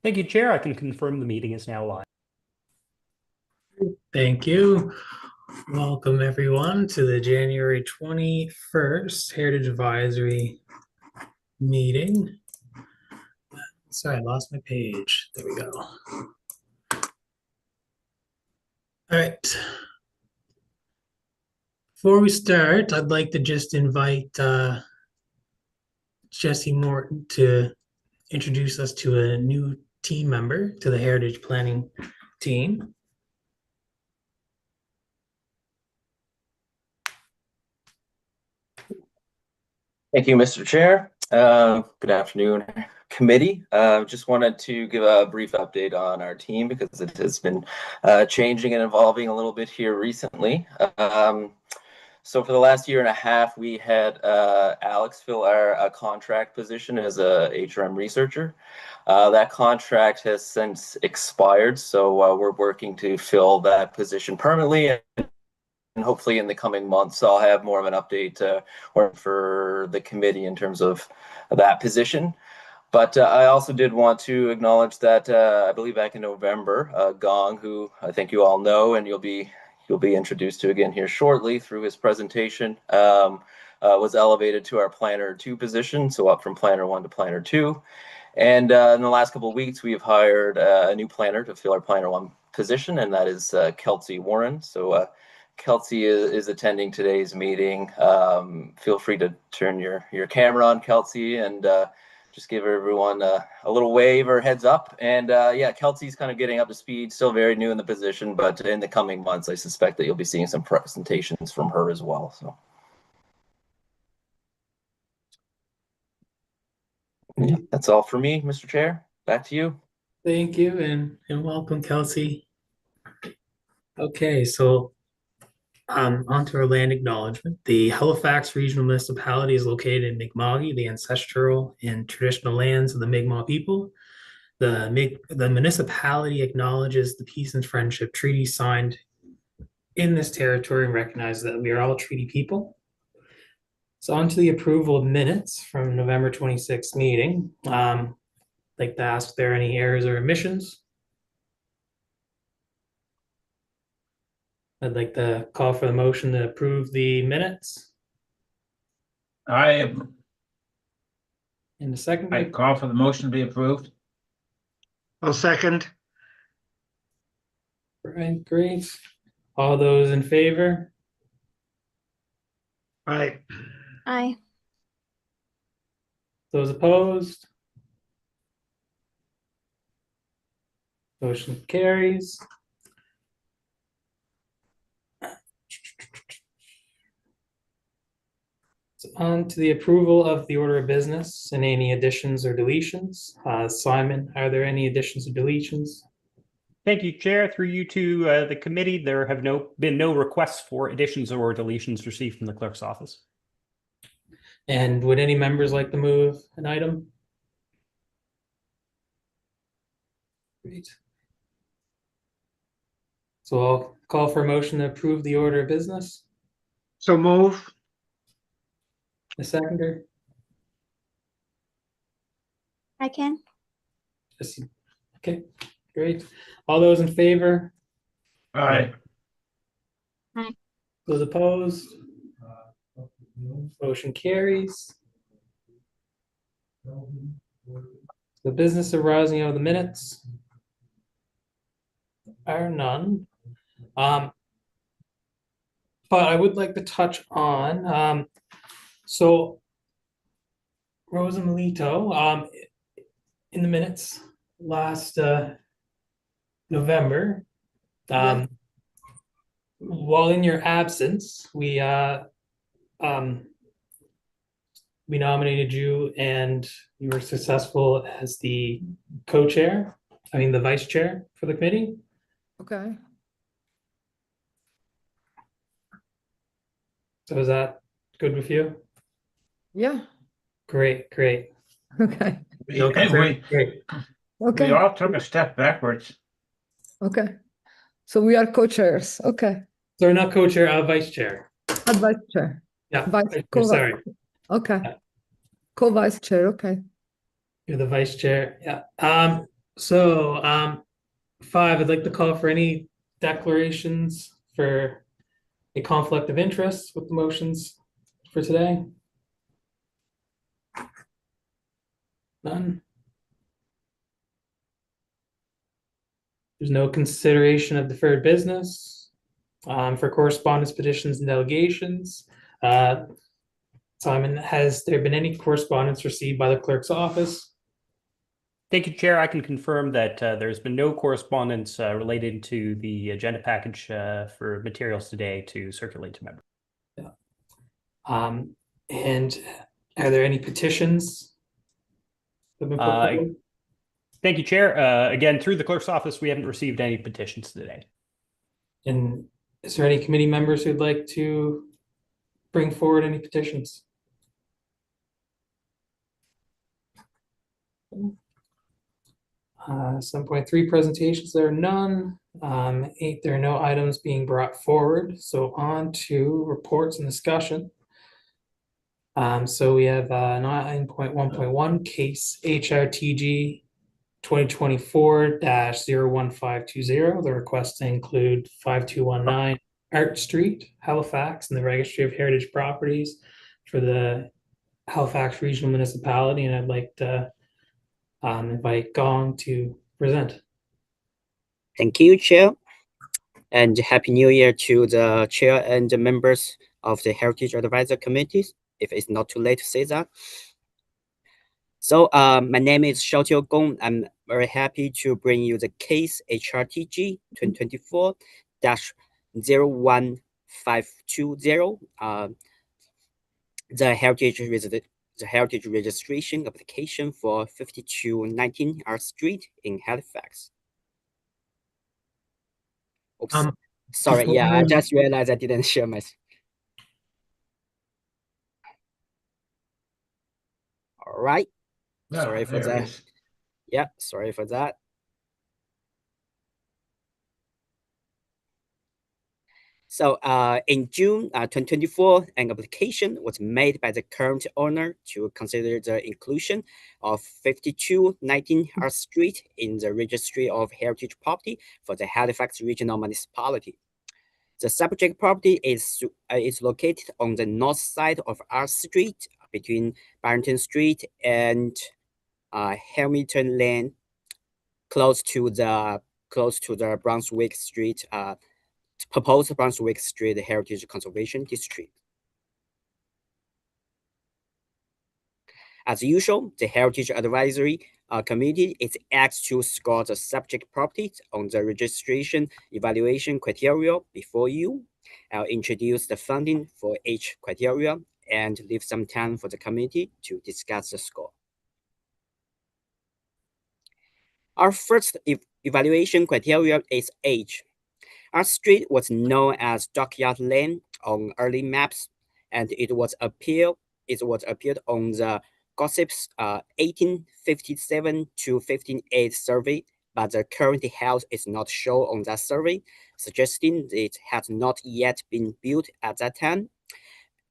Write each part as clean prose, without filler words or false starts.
Thank you, Chair. I can confirm the meeting is now live. Thank you. Welcome everyone to the January 21st Heritage Advisory meeting. Sorry, I lost my page. There we go. All right. Before we start, I'd like to just invite Jesse Morton to introduce us to a new team member to the Heritage Planning team. Thank you, Mr. Chair. Good afternoon, committee. Just wanted to give a brief update on our team because it has been changing and evolving a little bit here recently. So for the last year and a half, we had Alex fill our contract position as a HRM researcher. That contract has since expired, so we're working to fill that position permanently. And hopefully in the coming months, I'll have more of an update for the committee in terms of that position. But I also did want to acknowledge that I believe back in November, Gong, who I think you all know and you'll be introduced to again here shortly through his presentation, was elevated to our Planner 2 position, so up from Planner 1 to Planner 2. And in the last couple of weeks, we have hired a new planner to fill our Planner 1 position, and that is Kelsey Warren. So Kelsey is attending today's meeting. Feel free to turn your camera on, Kelsey, and just give everyone a little wave or heads up. And yeah, Kelsey's kind of getting up to speed, still very new in the position, but in the coming months, I suspect that you'll be seeing some presentations from her as well. So yeah, that's all for me, Mr. Chair. Back to you. Thank you and welcome, Kelsey. Okay, so onto our land acknowledgement. The Halifax Regional Municipality is located in Mi'kma'ki, the ancestral and traditional lands of the Mi'kmaq people. The municipality acknowledges the peace and friendship treaty signed in this territory and recognizes that we are all treaty people. So on to the approval of minutes from November 26th meeting. I'd like to ask if there are any errors or omissions. I'd like to call for the motion to approve the minutes. I In the second. call for the motion to be approved. I'll second. Right, great. All those in favor? Aye. Aye. Those opposed? Motion carries. So on to the approval of the order of business and any additions or deletions. Simon, are there any additions or deletions? Thank you, Chair. Through you to the committee, there have been no requests for additions or deletions received from the clerk's office. And would any members like to move an item? Great. So I'll call for a motion to approve the order of business. So move. The seconder? I can. Okay, great. All those in favor? Aye. Those opposed? Motion carries. The business arising out of the minutes are none. But I would like to touch on, so Rosa Melito, in the minutes last November, while in your absence, we nominated you and you were successful as the co-chair, the vice chair for the committee. Okay. So is that good with you? Yeah. Great, great. Okay. No And concern? Great. we Okay. all took a step backwards. Okay. So we are co-chairs. Okay. So we're not co-chair, vice chair. Vice chair. Yeah, Vice, sorry, Okay. Co-vice chair. Okay. you're the vice chair. Yeah. So, 5, I'd like to call for any declarations for a conflict of interest with the motions for today. None. There's no consideration of deferred business. For correspondence, petitions, and delegations. Simon, has there been any correspondence received by the clerk's office? Thank you, Chair. I can confirm that there's been no correspondence related to the agenda package for materials today to circulate to members. And are there any petitions that have been put forward? Thank you, Chair. Again, through the clerk's office, we haven't received any petitions today. And is there any committee members who'd like to bring forward any petitions? 7.3 presentations, there are none. 8, there are no items being brought forward. So on to reports and discussion. So we have 9.1.1 case HRTG 2024-01520. The requests to include 5219 Art Street, Halifax, in the Registry of Heritage Properties for the Halifax Regional Municipality, and I'd like to invite Gong to present. Thank you, Chair. And Happy New Year to the Chair and the members of the Heritage Advisor Committees, if it's not too late to say that. So my name is Xiaojiu Gong. I'm very happy to bring you the case HRTG 2024-01520. The heritage registration application for 5219 Art Street in Halifax. Oops. Sorry, yeah, I just realized I didn't share my. All right. Sorry for that. Yeah, sorry for that. So in June 2024, an application was made by the current owner to consider the inclusion of 5219 Art Street in the Registry of Heritage Property for the Halifax Regional Municipality. The subject property is located on the north side of Art Street between Barrington Street and Hamilton Lane, close to the Brunswick Street. Proposed Brunswick Street Heritage Conservation District. As usual, the Heritage Advisory Committee is asked to score the subject properties on the registration evaluation criteria before you. I'll introduce the funding for each criteria and leave some time for the committee to discuss the score. Our first evaluation criteria is age. Art Street was known as Dockyard Lane on early maps, and it was appeared on the Gossip's 1857 to 1508 survey, but the current house is not shown on that survey, suggesting it had not yet been built at that time.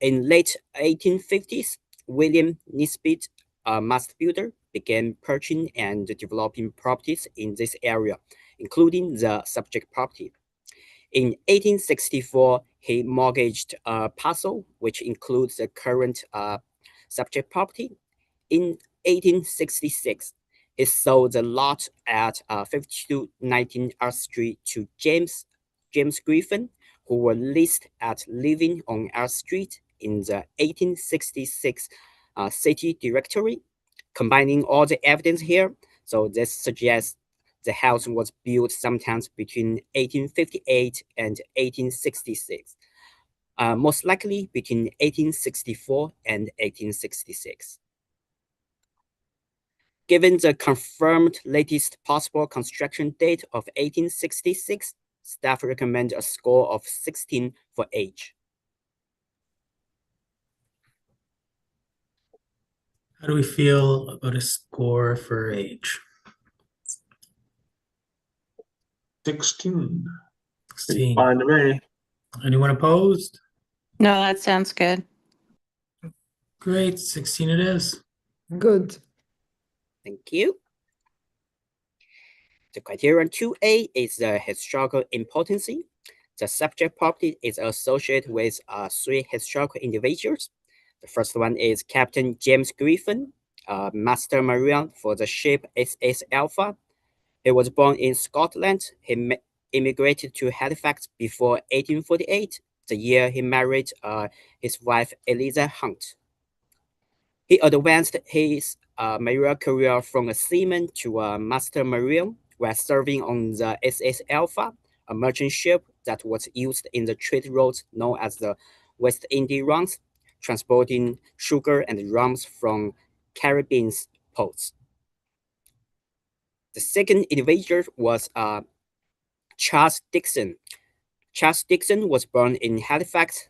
In late 1850s, William Nisbet, a master builder, began purchasing and developing properties in this area, including the subject property. In 1864, he mortgaged a parcel, which includes the current subject property. In 1866, he sold the lot at 5219 Art Street to James Griffin, who were listed as living on Art Street in the 1866 city directory. Combining all the evidence here, so this suggests the house was built sometimes between 1858 and 1866, most likely between 1864 and 1866. Given the confirmed latest possible construction date of 1866, staff recommend a score of 16 for age. How do we feel about a score for age? 16. 16. Fine to me. Anyone opposed? No, that sounds good. Great, 16 it is. Good. Thank you. The criterion 2A is the historical importance. The subject property is associated with 3 historical individuals. The first one is Captain James Griffin, Master Marine for the ship SS Alpha. He was born in Scotland. He immigrated to Halifax before 1848, the year he married his wife Eliza Hunt. He advanced his marine career from a seaman to a master marine while serving on the SS Alpha, a merchant ship that was used in the trade routes known as the West Indies runs, transporting sugar and rums from Caribbean ports. The second individual was Charles Dixon. Charles Dixon was born in Halifax.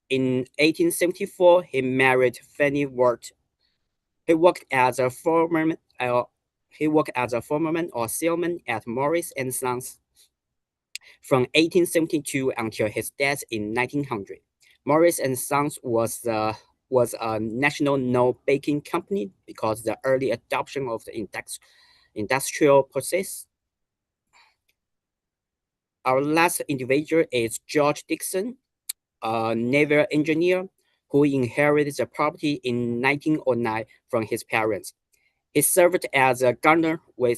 In 1874, he married Fanny Ward. He worked as a foreman or salesman at Morris and Sons from 1872 until his death in 1900. Morris and Sons was a national known baking company because of the early adoption of the industrial process. Our last individual is George Dixon, a naval engineer who inherited the property in 1909 from his parents. He served as a gunner in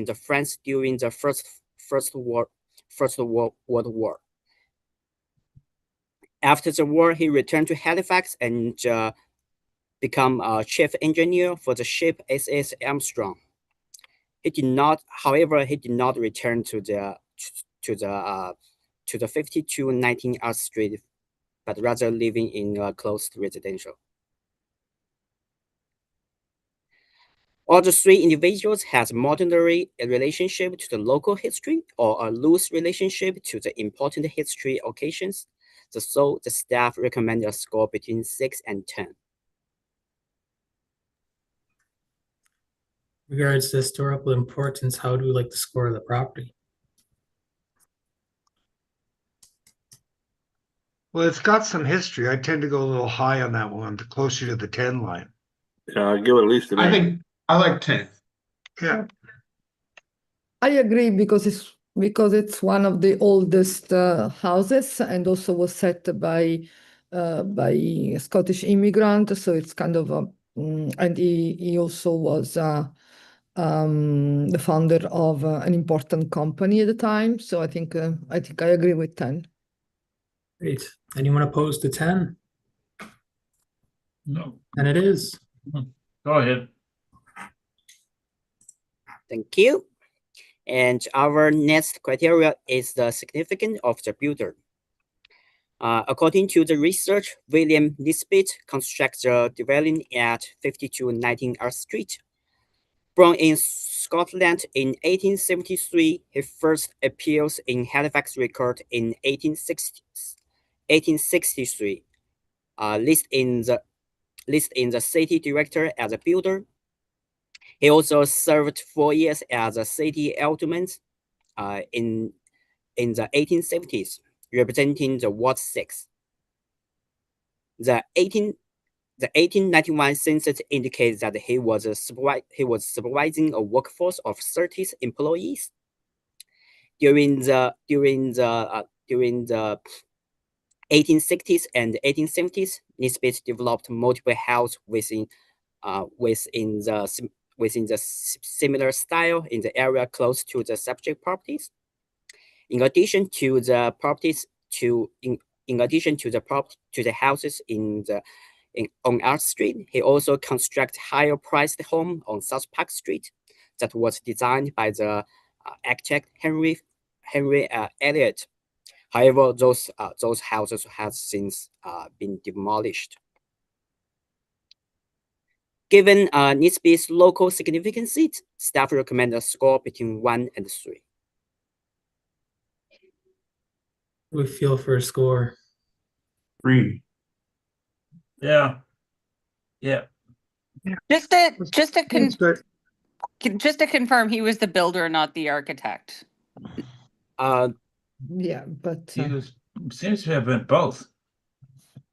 the France during the First World War. After the war, he returned to Halifax and became a chief engineer for the ship SS Armstrong. However, he did not return to the 5219 Art Street, but rather living in a closed residential. All the 3 individuals has moderate relationship to the local history or a loose relationship to the important history occasions. So the staff recommend a score between 6 and 10. Regards to historical importance, how do we like to score the property? Well, it's got some history. I tend to go a little high on that one, closer to the 10 line. Yeah, I'd give it at least an I 8. think I like 10. Yeah. I agree because it's one of the oldest houses and also was set by Scottish immigrant. So it's kind of and he also was the founder of an important company at the time. So I think I agree with 10. Great. Anyone opposed to 10? No. And it is. Go ahead. Thank you. And our next criteria is the significance of the builder. According to the research, William Nisbet constructs the dwelling at 5219 Art Street. Born in Scotland in 1873, he first appears in Halifax record in 1863. Listed in the city director as a builder. He also served 4 years as a city alderman in the 1870s, representing the Ward 6. The 1891 census indicates that he was supervising a workforce of 30 employees. During the 1860s and 1870s, Nisbet developed multiple houses within the similar style in the area close to the subject properties. In addition to the houses on Art Street, he also constructed higher-priced home on South Park Street that was designed by the architect Henry Elliott. However, those houses have since been demolished. Given Nisbet's local significance, staff recommend a score between 1 and 3. We feel for a score. 3. Yeah. Just to That's good. just to confirm, he was the builder, not the architect. Yeah, but Seems to have been both.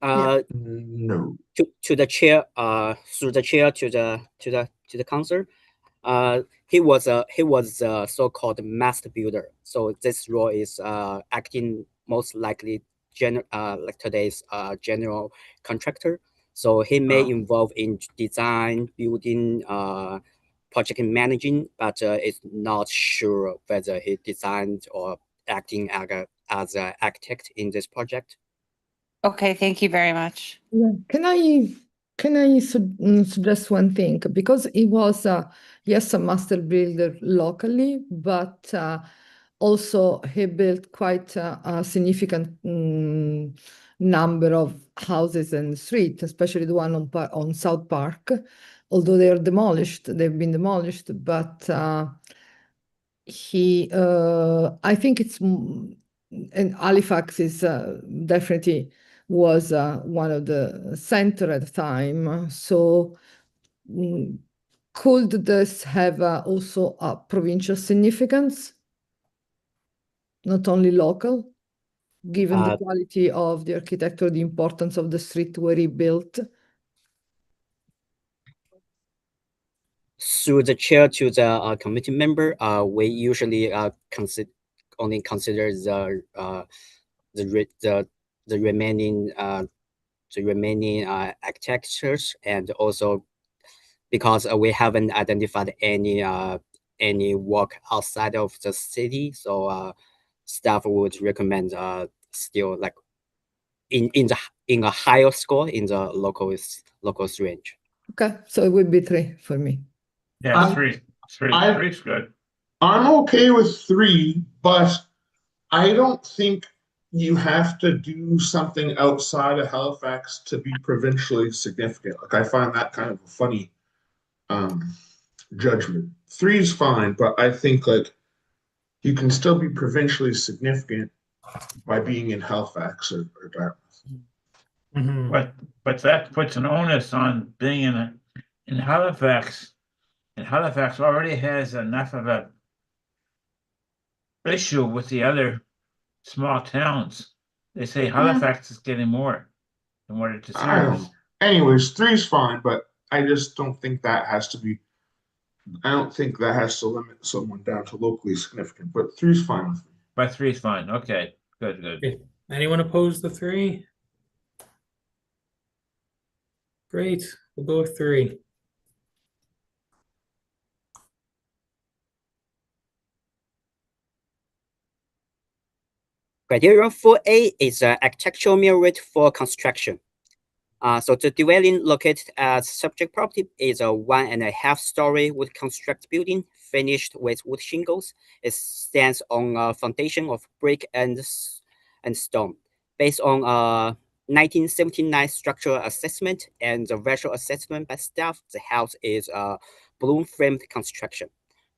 No. To the chair, through the chair to the council. He was a so-called master builder. So this role is acting most likely like today's general contractor. So he may involve in design, building, project managing, but it's not sure whether he designed or acting as an architect in this project. Okay, thank you very much. Yeah. Can I suggest one thing? Because he was, yes, a master builder locally, but also he built quite a significant number of houses and streets, especially the one on South Park. Although they've been demolished, but I think and Halifax is definitely was one of the center at the time. So could this have also a provincial significance, not only local, given the quality of the architecture, the importance of the street where he built? Through the chair to the committee member, we usually only consider the remaining architectures, and also because we haven't identified any work outside of the city, so staff would recommend still like in a higher score in the locals range. Okay, so it would be 3 for me. Yeah, three's good. I'm okay with 3, but I don't think you have to do something outside of Halifax to be provincially significant. Like, I find that kind of a funny judgment. 3 is fine, but I think like you can still be provincially significant by being in Halifax or Dartmouth. Mhm. But that puts an onus on being in Halifax. And Halifax already has enough of a issue with the other small towns. They say Halifax is getting more than what it I don't deserves. know. Anyways, 3 is fine, but I just don't think that has to be. I don't think that has to limit someone down to locally significant. But 3 is fine with me. But 3 is fine. Okay, good. Okay. Anyone opposed to 3? Great, we'll go with 3. Criteria 4A is architectural merit for construction. So the dwelling located as subject property is a 1.5 story wood construct building finished with wood shingles. It stands on a foundation of brick and stone. Based on 1979 structural assessment and the visual assessment by staff, the house is a bloom framed construction.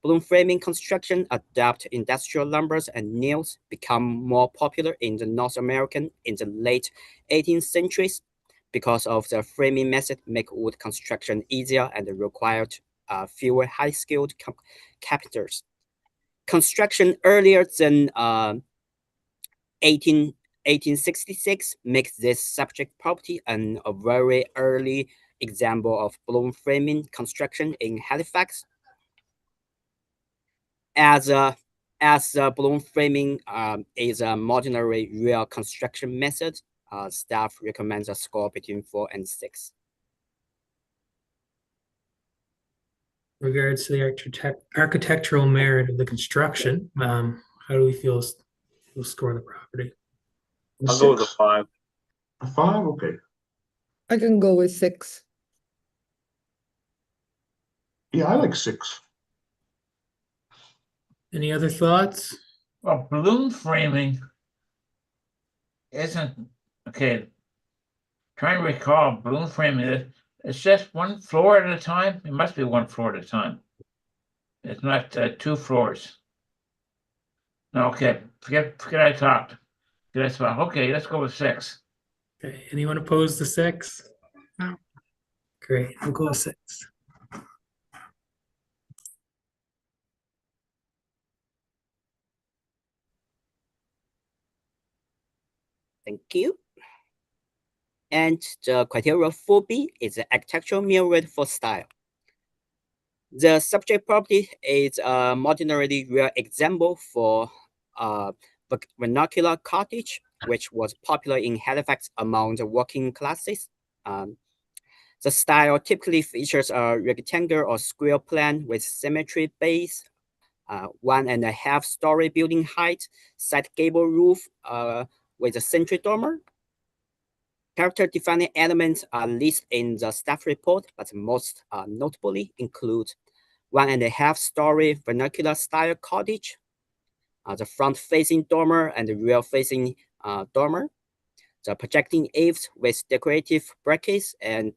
Bloom framing construction adapt industrial lumbers and nails become more popular in the North American in the late 18th centuries because of the framing method make wood construction easier and required fewer high-skilled carpenters. Construction earlier than 1866 makes this subject property a very early example of bloom framing construction in Halifax. As bloom framing is a modular real construction method, staff recommends a score between 4 and 6. Regards to the architectural merit of the construction, how do we feel we'll score the property? I'll go with a 5. A 5, okay. I can go with 6. Yeah, I like 6. Any other thoughts? Well, bloom framing isn't okay. Trying to recall bloom framing. It's just 1 floor at a time. It must be 1 floor at a time. It's not 2 floors. No, okay. Forget I talked. Okay, let's go with 6. Okay, anyone opposed to 6? No. Great, we'll go with 6. Thank you. And the criteria 4B is the architectural merit for style. The subject property is a modularly real example for vernacular cottage, which was popular in Halifax among the working classes. The style typically features a rectangular or square plan with symmetry base, 1.5-story building height, side gable roof with a sentry dormer. Character-defining elements are listed in the staff report, but most notably include 1.5-story vernacular style cottage, the front-facing dormer and the rear-facing dormer, the projecting eaves with decorative brackets and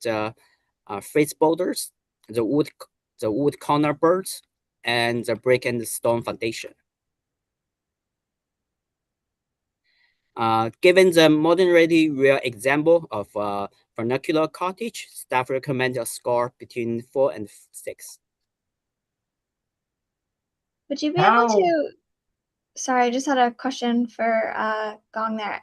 face borders, the wood corner birds, and the brick and stone foundation. Given the modern-ready real example of vernacular cottage, staff recommend a score between 4 and 6. Would you be able to? Sorry, I just had a question for Gong there.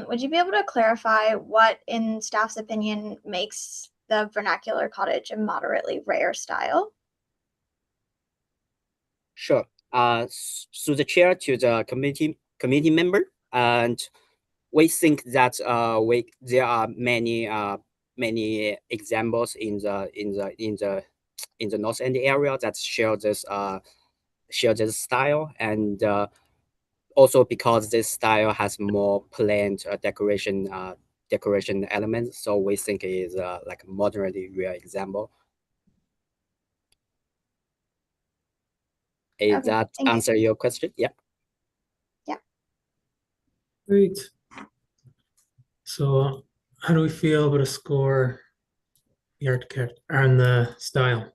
Would you be able to clarify what, in staff's opinion, makes the vernacular cottage a moderately rare style? Sure. Through the chair to the committee member, and we think that there are many examples in the North End area that share this style, and also because this style has more planned decoration elements, so we think it is like a moderately rare example. Does that answer your question? Yeah. Yeah. Great. So how do we feel about a score the architect and the style?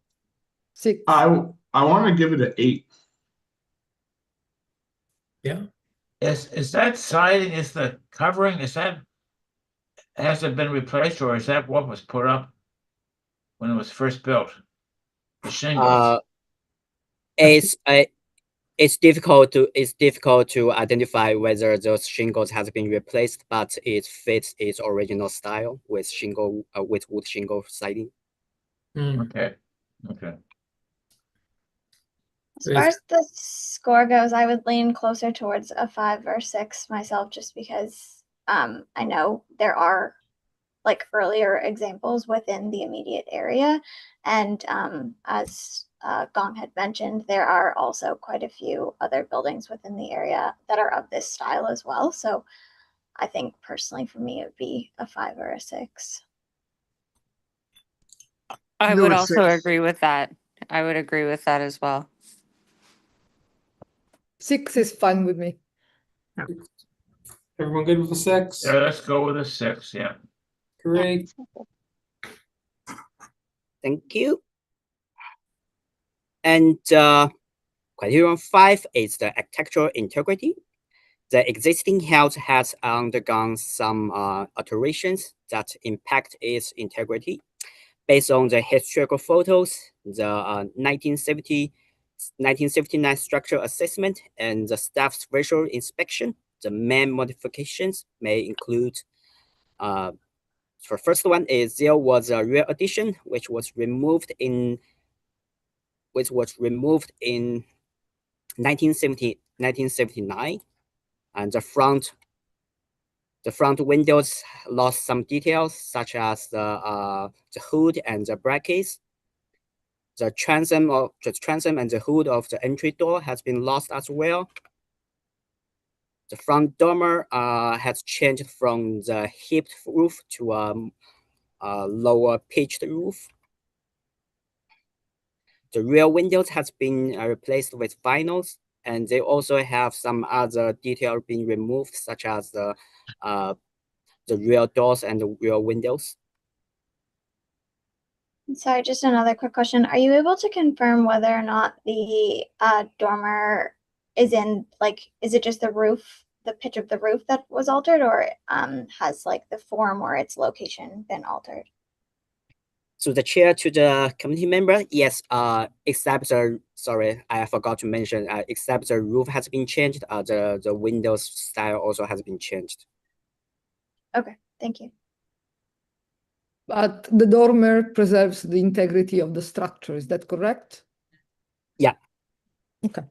6. I want to give it an 8. Yeah. Is that siding, is the covering, has it been replaced, or is that what was put up when it was first built? The shingles. It's difficult to identify whether those shingles has been replaced, but it fits its original style with wood shingle siding. Okay. As far as the score goes, I would lean closer towards a 5 or 6 myself, just because I know there are like earlier examples within the immediate area, and as Gong had mentioned, there are also quite a few other buildings within the area that are of this style as well. So I think personally for me, it would be a 5 or a 6. I No, would it's also 6. agree with that. I would agree with that as well. 6 is fine with me. Everyone good with a 6? Yeah, let's go with a 6. Yeah. Great. Thank you. And criterion 5 is the architectural integrity. The existing house has undergone some alterations that impact its integrity. Based on the historical photos, the 1979 structural assessment, and the staff's visual inspection, the main modifications may include for first one is there was a rear addition which was removed in 1979, and the front windows lost some details such as the hood and the brackets. The transom and the hood of the entry door has been lost as well. The front dormer has changed from the hipped roof to a lower pitched roof. The rear windows has been replaced with vinyls, and they also have some other detail being removed, such as the rear doors and the rear windows. Sorry, just another quick question. Are you able to confirm whether or not the dormer is in, is it just the roof, the pitch of the roof that was altered, or has the form or its location been altered? So the chair to the committee member, yes, except sorry, I forgot to mention, except the roof has been changed, the windows style also has been changed. Okay, thank you. But the dormer preserves the integrity of the structure. Is that correct? Yeah. Okay.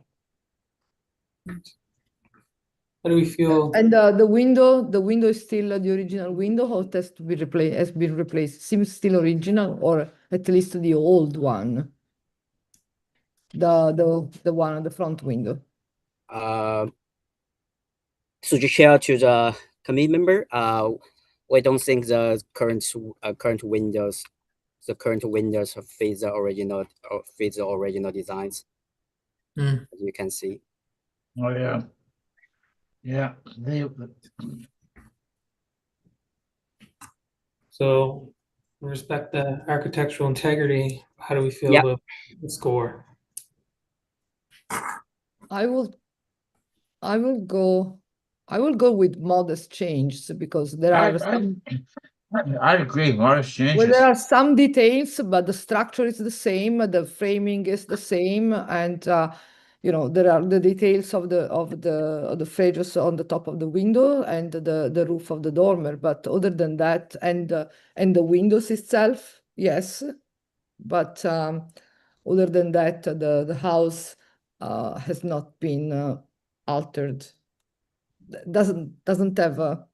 How do we feel? And the window is still the original window, or it has to be replaced? Has been replaced? Seems still original, or at least the old one. The one on the front window. So to share to the committee member, we don't think the current windows fit the original designs. Mm. As you can see. Oh, yeah. Yeah, So respect the architectural integrity. How do we feel Yeah. about the score? I will go with modest changes because there are some I agree, modest changes. well, there are some details, but the structure is the same, the framing is the same, and there are the details of the fridges on the top of the window and the roof of the dormer. But other than that, and the windows itself, yes, but other than that, the house has not been altered. Doesn't have a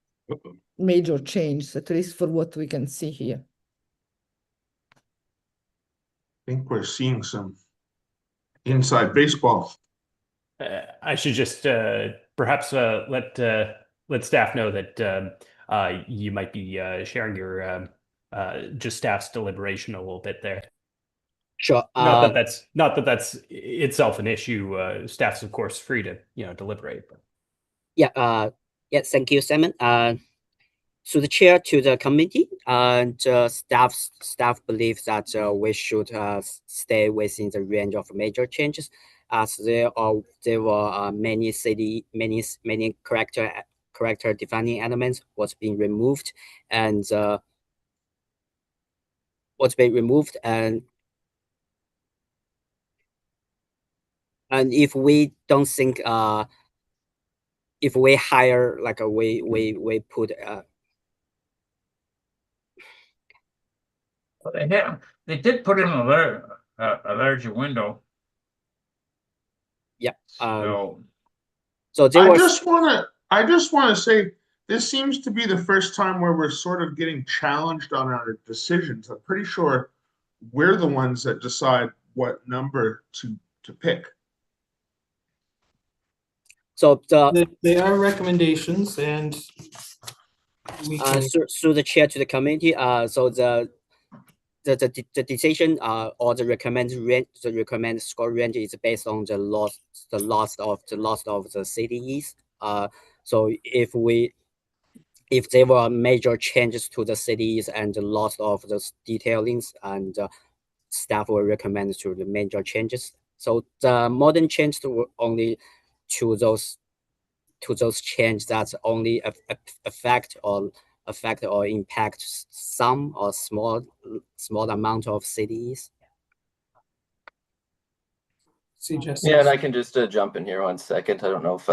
major change, at least for what we can see here. I think we're seeing some inside baseball. I should just perhaps let staff know that you might be sharing your just staff's deliberation a little bit there. Sure. Not that that's itself an issue. Staff's of course free to deliberate. But. Yeah. Yeah. Thank you, Simon. So the chair to the committee and staff believes that we should stay within the range of major changes, as there were many character defining elements was being removed and if we don't think if we hire like we put they did put in a larger window. Yeah. So there I was just want to say this seems to be the first time where we're sort of getting challenged on our decisions. I'm pretty sure we're the ones that decide what number to pick. so They are recommendations, and we can. so the chair to the committee. So the decision or the recommended score range is based on the loss of the CDEs. So if there were major changes to the CDEs and the loss of the detailings, and staff will recommend to the major changes. So the modern changes were only to those changes that only affect or impact some or small amount of CDEs. Yeah, and I can just jump in here 1 second. I don't know if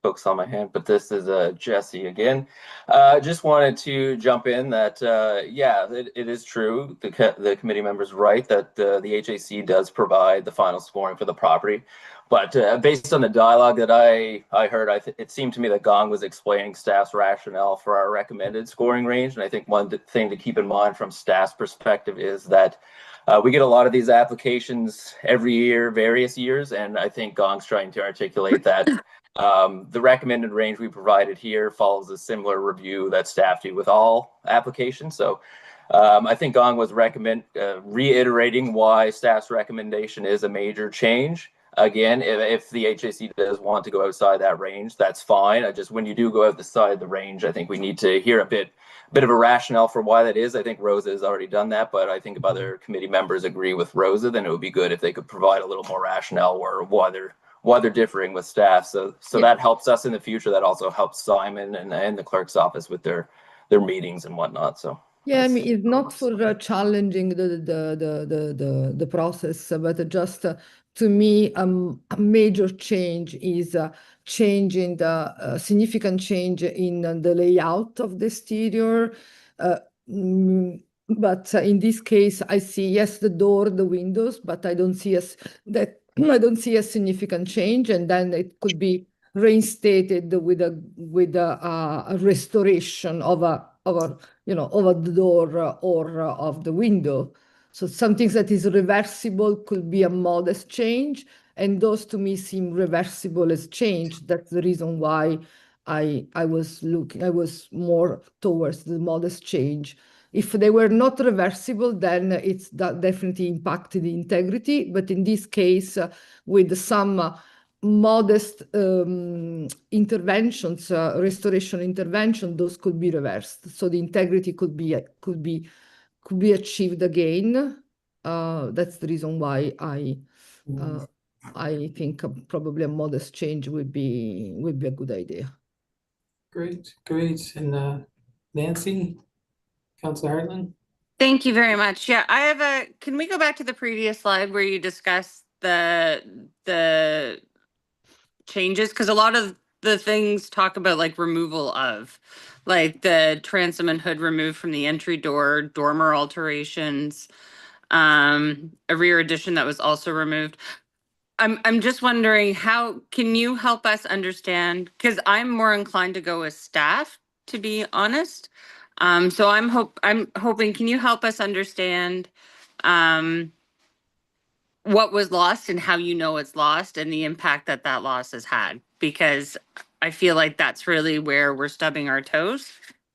folks saw my hand, but this is Jesse again. Just wanted to jump in that, yeah, it is true. The committee member's right that the HAC does provide the final scoring for the property. But based on the dialogue that I heard, it seemed to me that Gong was explaining staff's rationale for our recommended scoring range. And I think one thing to keep in mind from staff's perspective is that we get a lot of these applications every year, various years, and I think Gong's trying to articulate that the recommended range we provided here follows a similar review that staff do with all applications. So I think Gong was reiterating why staff's recommendation is a major change. Again, if the HAC does want to go outside that range, that's fine. When you do go outside the range, I think we need to hear a bit of a rationale for why that is. I think Rosa has already done that, but I think if other committee members agree with Rosa, then it would be good if they could provide a little more rationale or why they're differing with staff. So that helps us in the future. That also helps Simon and the clerk's office with their meetings and whatnot. So. Yeah, I mean, it's not for challenging the process, but just to me, a major change is changing the significant change in the layout of the exterior. But in this case, I see, yes, the door, the windows, but I don't see I don't see a significant change, and then it could be reinstated with a restoration of of the door or of the window. So something that is reversible could be a modest change, and those to me seem reversible as change. That's the reason why I was more towards the modest change. If they were not reversible, then it's definitely impacted the integrity. But in this case, with some modest interventions, restoration intervention, those could be reversed. So the integrity could be achieved again. That's the reason why I think probably a modest change would be a good idea. Great. And Nancy, Councilor Hartland? Thank you very much. Yeah, I have can we go back to the previous slide where you discussed the changes? Because a lot of the things talk about like removal of, like the transom and hood removed from the entry door, dormer alterations, a rear addition that was also removed. I'm just wondering, how can you help us understand? Because I'm more inclined to go with staff, to be honest. So I'm hoping, can you help us understand what was lost and how you know it's lost and the impact that that loss has had? Because I feel like that's really where we're stubbing our toes.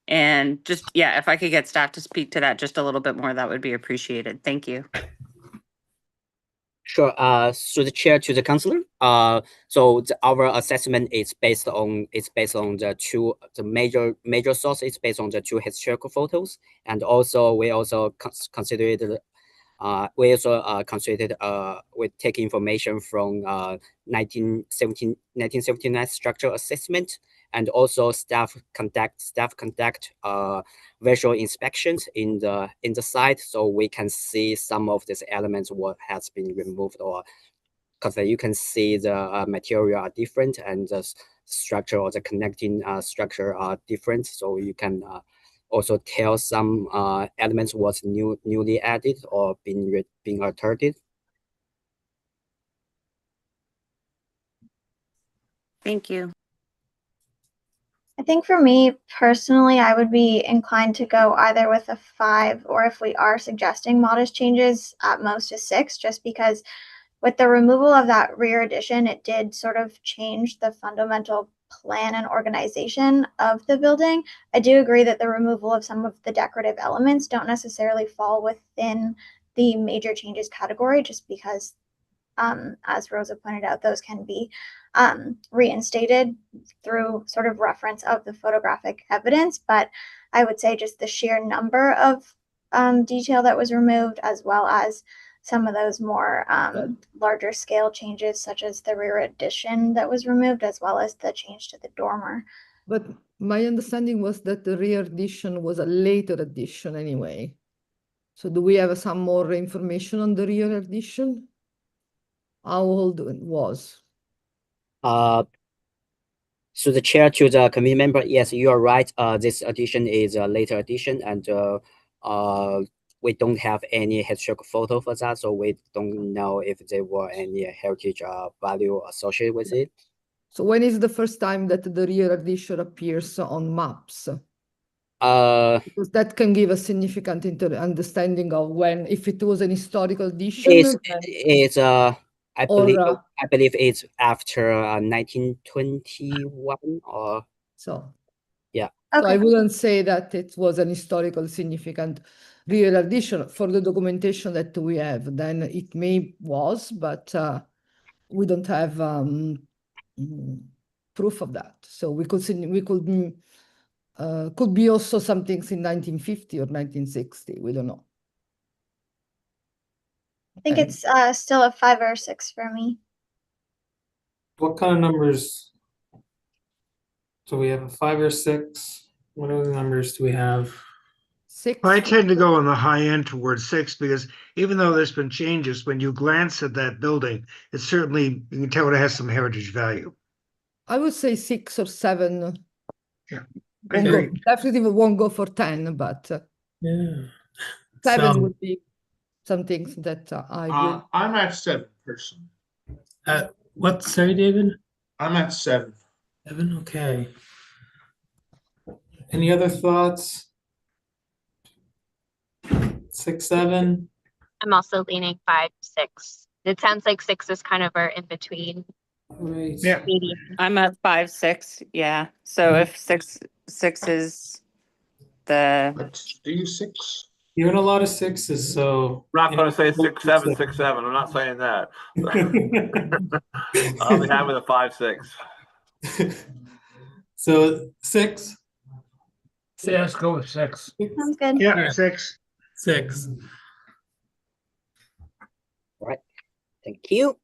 And just, yeah, if I could get staff to speak to that just a little bit more, that would be appreciated. Thank you. Sure. So the chair to the councillor. So our assessment is based on the major source is based on the two historical photos, and also we also considered we take information from 1979 structural assessment, and also staff conduct visual inspections in the site, so we can see some of these elements what has been removed, or because you can see the material are different and the structure or the connecting structure are different, so you can also tell some elements was newly added or being altered. Thank you. I think for me personally, I would be inclined to go either with a 5, or if we are suggesting modest changes, at most a 6, just because with the removal of that rear addition, it did sort of change the fundamental plan and organization of the building. I do agree that the removal of some of the decorative elements don't necessarily fall within the major changes category, just because, as Rosa pointed out, those can be reinstated through sort of reference of the photographic evidence. But I would say just the sheer number of detail that was removed, as well as some of those more larger scale changes, such as the rear addition that was removed, as well as the change to the dormer. But my understanding was that the rear addition was a later addition anyway. So do we have some more information on the rear addition? How old it was? So the chair to the committee member, yes, you are right. This addition is a later addition, and we don't have any historical photo for that, so we don't know if there were any heritage value associated with it. So when is the first time that the rear addition appears on maps? Because that can give a significant understanding of when, if it was an historical addition. I believe it's after 1921 or so. Yeah. Okay. So I wouldn't say that it was an historical significant rear addition for the documentation that we have. Then it may was, but we don't have proof of that. So we could could be also some things in 1950 or 1960. We don't know. I think it's still a 5 or 6 for me. What kind of numbers? So we have a 5 or 6. What other numbers do we have? 6. I tend to go on the high end towards 6, because even though there's been changes, when you glance at that building, it's certainly, you can tell it has some heritage value. I would say 6 or 7. Yeah, definitely won't go for 10, but yeah. 7 So- would be some things that I will. I'm at 7 personally. What, sorry, David? I'm at 7. 7, okay. Any other thoughts? 6, 7? I'm also leaning 5, 6. It sounds like 6 is kind of our in between Right. Yeah. medium. I'm at 5, 6. Yeah. So if six is the Let's do 6. You're in a lot of 6s, so. I'm not going to say 6, 7, 6, 7. I'm not saying that. I'll be having a 5, 6. So 6? Yeah, let's go with 6. Sounds good. Yeah, Alright. 6. 6. Thank you.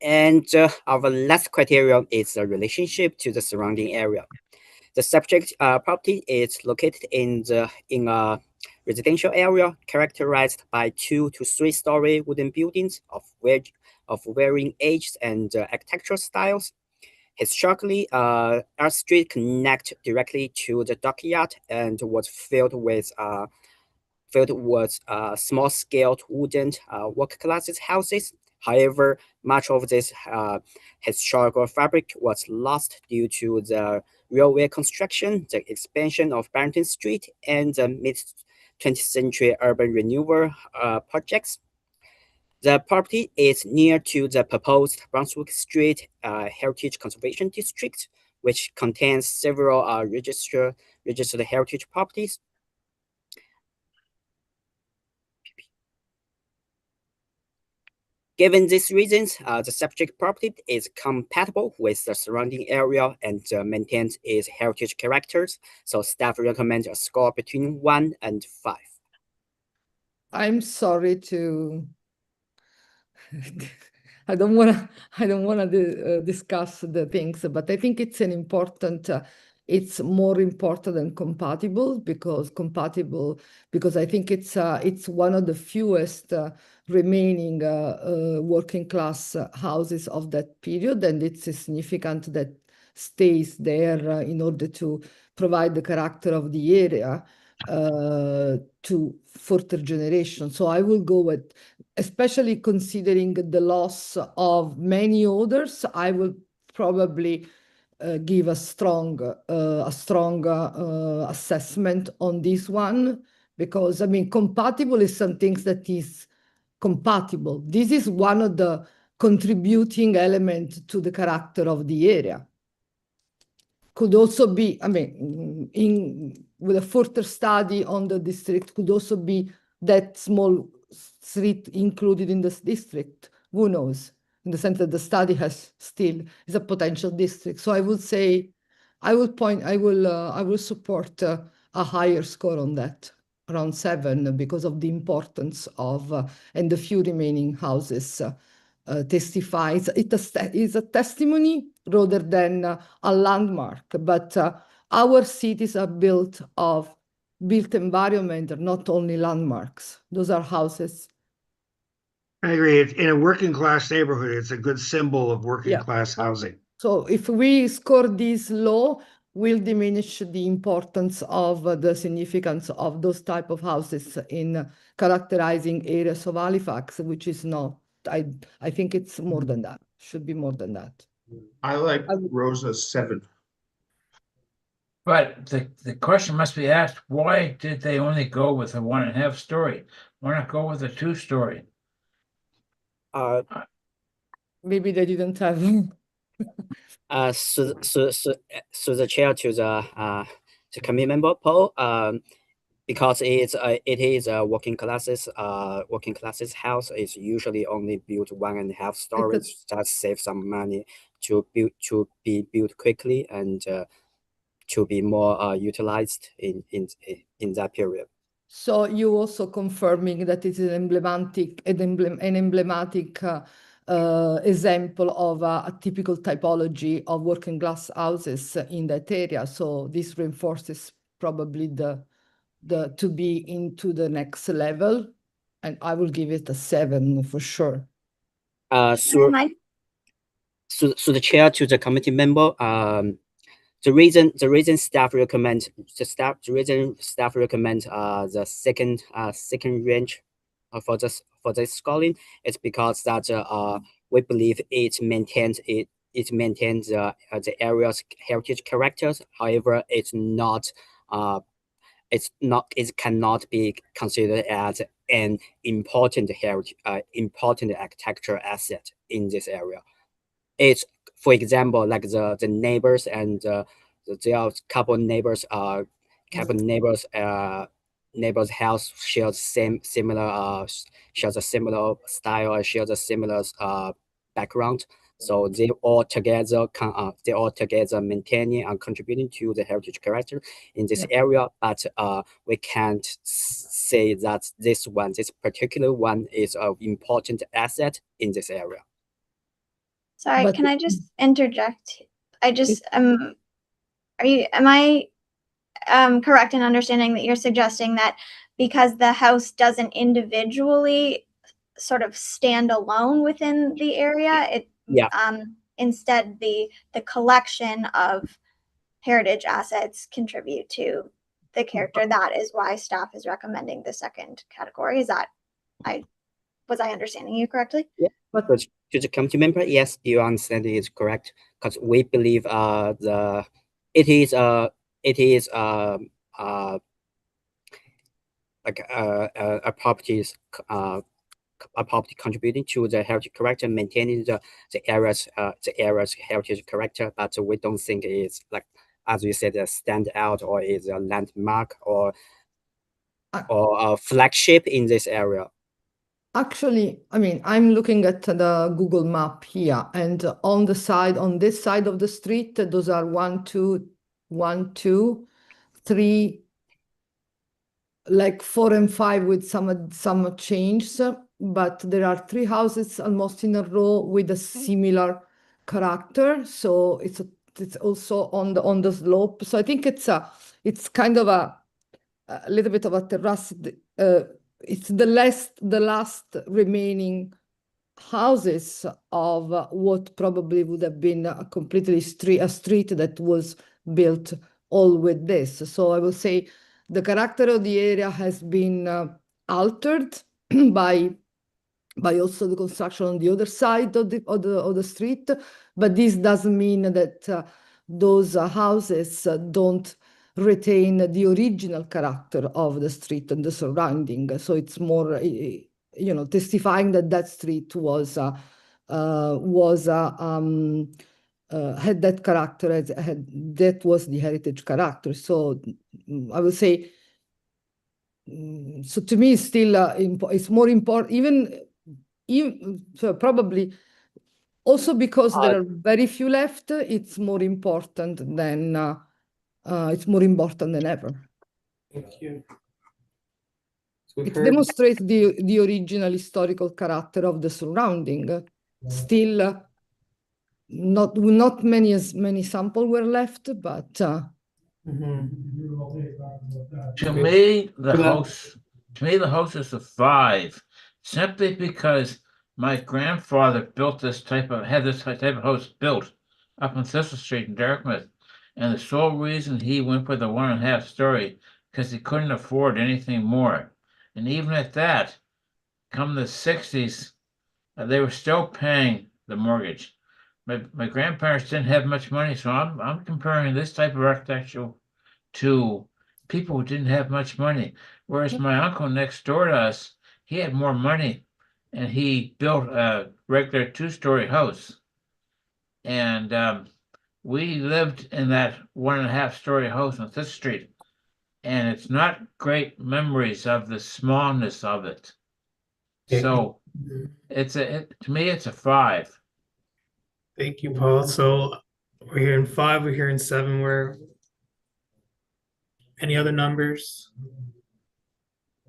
And our last criterion is the relationship to the surrounding area. The subject property is located in a residential area characterized by 2 to 3 story wooden buildings of varying ages and architectural styles. Historically, our street connect directly to the dockyard and was filled with small-scale wooden working-class houses. However, much of this historical fabric was lost due to the railway construction, the expansion of Barrington Street, and the mid-20th century urban renewal projects. The property is near to the proposed Brunswick Street Heritage Conservation District, which contains several registered heritage properties. Given these reasons, the subject property is compatible with the surrounding area and maintains its heritage characters. So staff recommend a score between 1 and 5. I'm sorry to. I don't want to discuss the things, but I think it's an important. It's more important than compatible because I think it's one of the fewest remaining working class houses of that period, and it's significant that stays there in order to provide the character of the area to further generations. So I will go with, especially considering the loss of many others, I will probably give a strong assessment on this one, because I mean, compatible is some things that is compatible. This is one of the contributing elements to the character of the area. Could also be, I mean, with a further study on the district, could also be that small street included in this district. Who knows? In the sense that the study has still is a potential district. So I would say, I will support a higher score on that, around 7, because of the importance of and the few remaining houses testifies. It is a testimony rather than a landmark. But our cities are built environment, not only landmarks. Those are houses. I agree. In a working class neighborhood, it's a good symbol of working Yeah. class housing. So if we score this low, we'll diminish the importance of the significance of those type of houses in characterizing areas of Halifax, which is not. I think it's more than that. Should be more than that. I like Rosa's 7. But the question must be asked, why did they only go with a 1.5 story? Why not go with a 2 story? Maybe they didn't have. So the chair to the committee member Paul, because it is a working classes house is usually only built 1.5 stories. That saves some money to be built quickly and to be more utilized in that period. So you also confirming that it is an emblematic example of a typical typology of working class houses in that area. So this reinforces probably the to be into the next level, and I will give it a 7 for sure. So the chair to the committee member, the reason staff recommend the second range for this scoring is because that we believe it maintains the area's heritage characters. However, it cannot be considered as an important architectural asset in this area. It's, for example, like the neighbors and there are couple neighbors neighbors house shares similar style, shares a similar background. So they all together maintaining and contributing to the heritage character in this area. But we can't say that this particular one is an important asset in this area. Sorry, can I just interject? I just am I correct in understanding that you're suggesting that because the house doesn't individually sort of stand alone within the area, instead the collection of heritage assets contribute to the character? That is why staff is recommending the second category. Is that was I understanding you correctly? Yeah, but to the committee member, yes, your understanding is correct, because we believe it is a property contributing to the heritage character, maintaining the area's heritage character, but we don't think it's, like, as you said, a standout or is a landmark or a flagship in this area. Actually, I mean, I'm looking at the Google map here, and on this side of the street, those are 1, 2, 3, like 4 and 5 with some changes, but there are 3 houses almost in a row with a similar character. So it's also on the slope. So I think it's kind of a little bit of a terrace. It's the last remaining houses of what probably would have been a street that was built all with this. So I will say the character of the area has been altered by also the construction on the other side of the street, but this doesn't mean that those houses don't retain the original character of the street and the surrounding. So it's more, testifying that street had that character, that was the heritage character. So I would say, so to me, it's still it's more important, even so probably also because there are very few left. It's more important than ever. Thank you. It demonstrates the original historical character of the surrounding. Still, not many samples were left, but to me the house is a 5, simply because my grandfather had this type of house built up on Thistle Street in Dartmouth, and the sole reason he went for the 1.5 story because he couldn't afford anything more. And even at that, come the 60s, they were still paying the mortgage. My grandparents didn't have much money, so I'm comparing this type of architecture to people who didn't have much money. Whereas my uncle next door to us, he had more money, and he built a regular 2-story house. And we lived in that 1.5-story house on this street, and it's not great memories of the smallness of it. So to me, it's a 5. Thank you, Paul. So we're hearing 5, we're hearing 7. Any other numbers?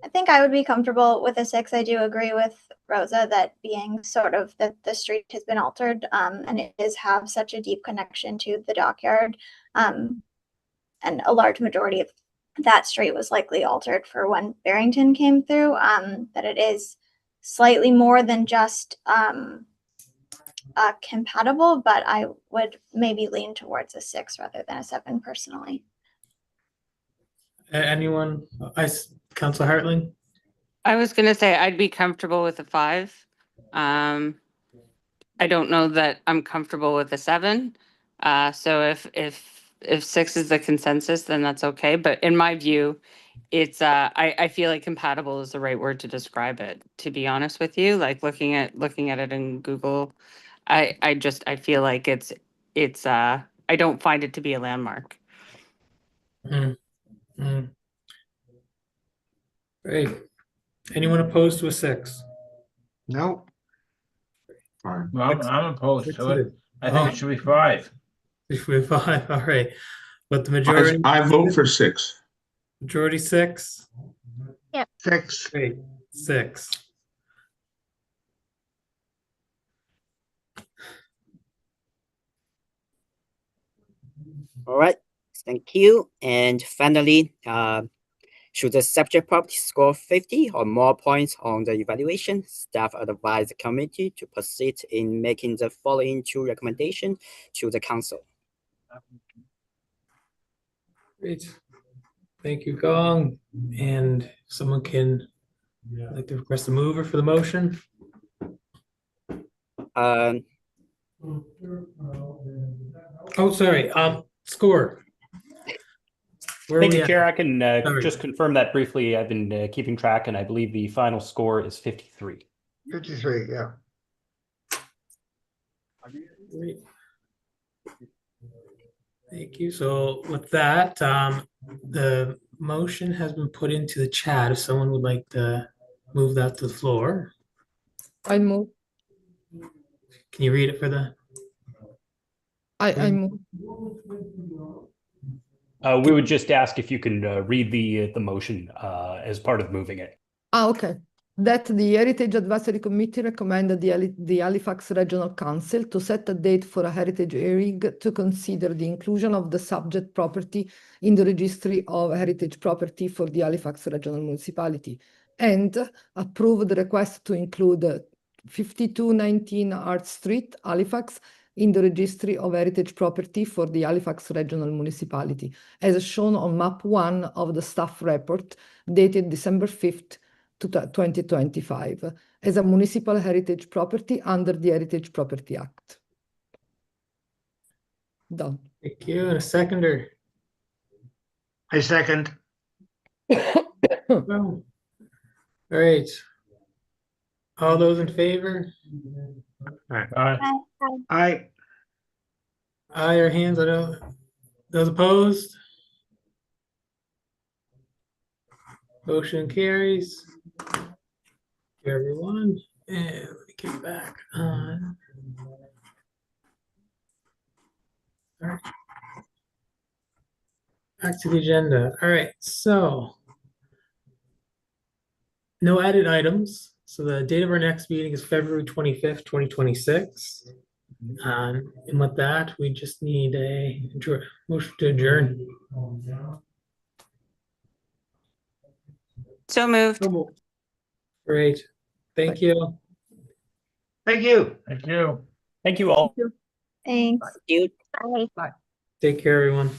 I think I would be comfortable with a 6. I do agree with Rosa that being sort of that the street has been altered, and it does have such a deep connection to the dockyard, and a large majority of that street was likely altered for when Barrington came through, that it is slightly more than just compatible, but I would maybe lean towards a 6 rather than a 7 personally. Anyone? Councilor Hartling? I was gonna say I'd be comfortable with a 5. I don't know that I'm comfortable with a 7. So if 6 is the consensus, then that's okay. But in my view, it's I feel like compatible is the right word to describe it, to be honest with you. Like looking at it in Google, I feel like it's I don't find it to be a landmark. Great. Anyone opposed to a 6? No. Fine. Well, I'm opposed Six to it it. is. I think it should be 5. It should be 5. All right. But the majority, I vote for 6. majority 6? 6. Great. 6. All right, thank you. And finally, should the subject property score 50 or more points on the evaluation, staff advise the committee to proceed in making the following 2 recommendations to the council. Great. Thank you, Gong. And someone can like to request a mover for the motion. Oh, sorry. Score. Where are Thank we you, at? Chair. I can Sorry. just confirm that briefly. I've been keeping track, and I believe the final score is 53. 53, yeah. Great. Thank you. So with that, the motion has been put into the chat. If someone would like to move that to the floor, I move. can you read it for the? I move. We would just ask if you can read the motion as part of moving it. Okay. That the Heritage Advisory Committee recommended the Halifax Regional Council to set a date for a heritage hearing to consider the inclusion of the subject property in the registry of heritage property for the Halifax Regional Municipality and approve the request to include 5219 Art Street, Halifax, in the registry of heritage property for the Halifax Regional Municipality, as shown on map 1 of the staff report dated December 5th, 2025 as a municipal heritage property under the Heritage Property Act. Done. Thank you. And a seconder. I second. All right. All those in favor? Aye. Aye, or hands. I don't. Those opposed? Motion carries. Thank you, everyone. And let me get back on. All right. Back to the agenda. All right, so no added items. So the date of our next meeting is February 25th, 2026. And with that, we just need a motion to adjourn. So moved. Great. Thank you. Thank you. Thank you. Thank you all. Thanks. You. Bye. Take care, everyone.